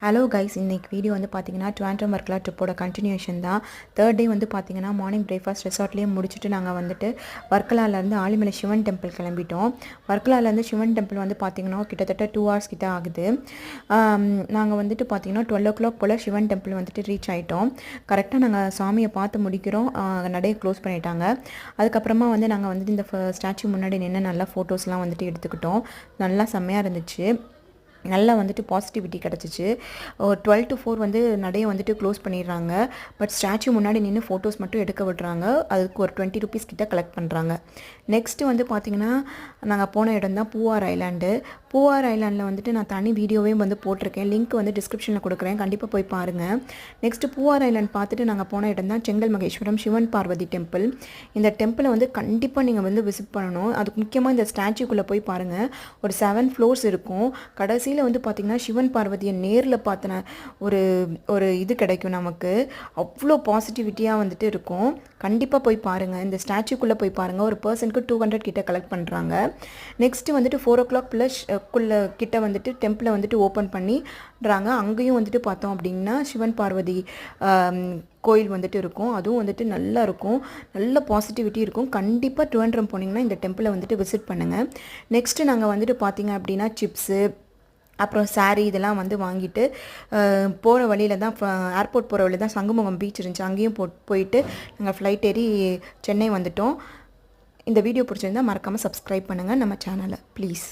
Hello guys, இன்றைக்கி video வந்து பார்த்தீங்கன்னா ட்ரிவாண்ட்ரம் வர்க்கலா ட்ரிப்போட கண்டினியூஷன் தான். தேர்ட் டே வந்து பார்த்தீங்கன்னா மார்னிங் பிரேக்ஃபாஸ்ட் ரெசார்ட்லேயே முடிச்சுட்டு நாங்கள் வந்துட்டு வர்க்கலாலேருந்து ஆலிமலை சிவன் டெம்பிள் கிளம்பிட்டோம். வர்க்கலாலேருந்து சிவன் டெம்பிள் வந்து பார்த்தீங்கன்னா கிட்டத்தட்ட 2 hours கிட்ட ஆகுது. நாங்கள் வந்துட்டு பார்த்தீங்கன்னா 12 o'clock போல் சிவன் டெம்பிள் வந்துட்டு ரீச் ஆகிட்டோம். கரெக்டாக நாங்கள் சாமியை பார்த்து முடிக்கிறோம், நடையை க்ளோஸ் பண்ணிட்டாங்க. அதுக்கப்புறமா வந்து நாங்கள் வந்துட்டு இந்த ஸ்டாச்சு முன்னாடி நின்று நல்லா ஃபோட்டோஸ்லாம் வந்துட்டு எடுத்துக்கிட்டோம். நல்லா செம்மையாக இருந்துச்சு. நல்லா வந்துட்டு பாசிட்டிவிட்டி கிடச்சிச்சு. 12 to 4 வந்து நடையை வந்துட்டு க்ளோஸ் பண்ணிடுறாங்க. பட் ஸ்டாச்சு முன்னாடி நின்று ஃபோட்டோஸ் மட்டும் எடுக்க விடுறாங்க. அதுக்கு ஒரு 20 rupees கிட்ட கலெக்ட் பண்ணுறாங்க. நெக்ஸ்ட்டு வந்து பார்த்திங்கன்னா நாங்கள் போன இடம் தான் பூவார் ஐலாண்டு. பூவார் ஐலாண்டில் வந்துட்டு நான் தனி வீடியோவே வந்து போட்டிருக்கேன். லிங்க் வந்து டிஸ்கிரிப்ஷனில் கொடுக்குறேன், கண்டிப்பாக போய் பாருங்கள். நெக்ஸ்ட்டு பூவார் ஐலாண்ட் பார்த்துட்டு நாங்கள் போன இடம் தான் செங்கல் மகேஸ்வரம் சிவன் பார்வதி டெம்பிள். இந்த டெம்பிளை வந்து கண்டிப்பாக நீங்கள் வந்து விசிட் பண்ணணும். அதுக்கு முக்கியமாக இந்த ஸ்டாச்சுக்குள்ளே போய் பாருங்கள். ஒரு 7 floors இருக்கும். கடைசியில் வந்து பார்த்திங்கன்னா சிவன் பார்வதியை நேரில் பார்த்தின ஒரு இது கிடைக்கும் நமக்கு. அவ்வளோ பாசிட்டிவிட்டியாக வந்துட்டு இருக்கும். கண்டிப்பாக போய் பாருங்கள். இந்த ஸ்டாச்சுக்குள்ளே போய் பாருங்கள். ஒரு பர்சனுக்கு 200 கிட்ட கலெக்ட் பண்ணுறாங்க. நெக்ஸ்ட்டு வந்துட்டு 4 o'clock கிட்ட வந்துட்டு டெம்பிளை வந்துட்டு ஓப்பன் பண்ணிடுறாங்க. அங்கேயும் வந்துட்டு பார்த்தோம் அப்படின்னா சிவன் பார்வதி கோயில் வந்துட்டு இருக்கும். அதுவும் வந்துட்டு நல்லா இருக்கும், நல்ல பாசிட்டிவிட்டி இருக்கும். கண்டிப்பாக ட்ரிவாண்ட்ரம் போனீங்கன்னா இந்த டெம்பிளை வந்துட்டு விசிட் பண்ணுங்கள். நெக்ஸ்ட்டு நாங்கள் வந்துட்டு பார்த்திங்க அப்படின்னா சிப்ஸு அப்புறம் சாரீ இதெல்லாம் வந்து வாங்கிட்டு போகிற வழியில் தான், ஏர்போர்ட் போகிற வழியில் தான் சங்குமுகம் பீச் இருந்துச்சு. அங்கேயும் போயிட்டு நாங்கள் ஃப்ளைட் ஏறி சென்னை வந்துட்டோம். இந்த வீடியோ பிடிச்சிருந்தால் மறக்காமல் சப்ஸ்கிரைப் பண்ணுங்கள் நம்ம சேனலை ப்ளீஸ்.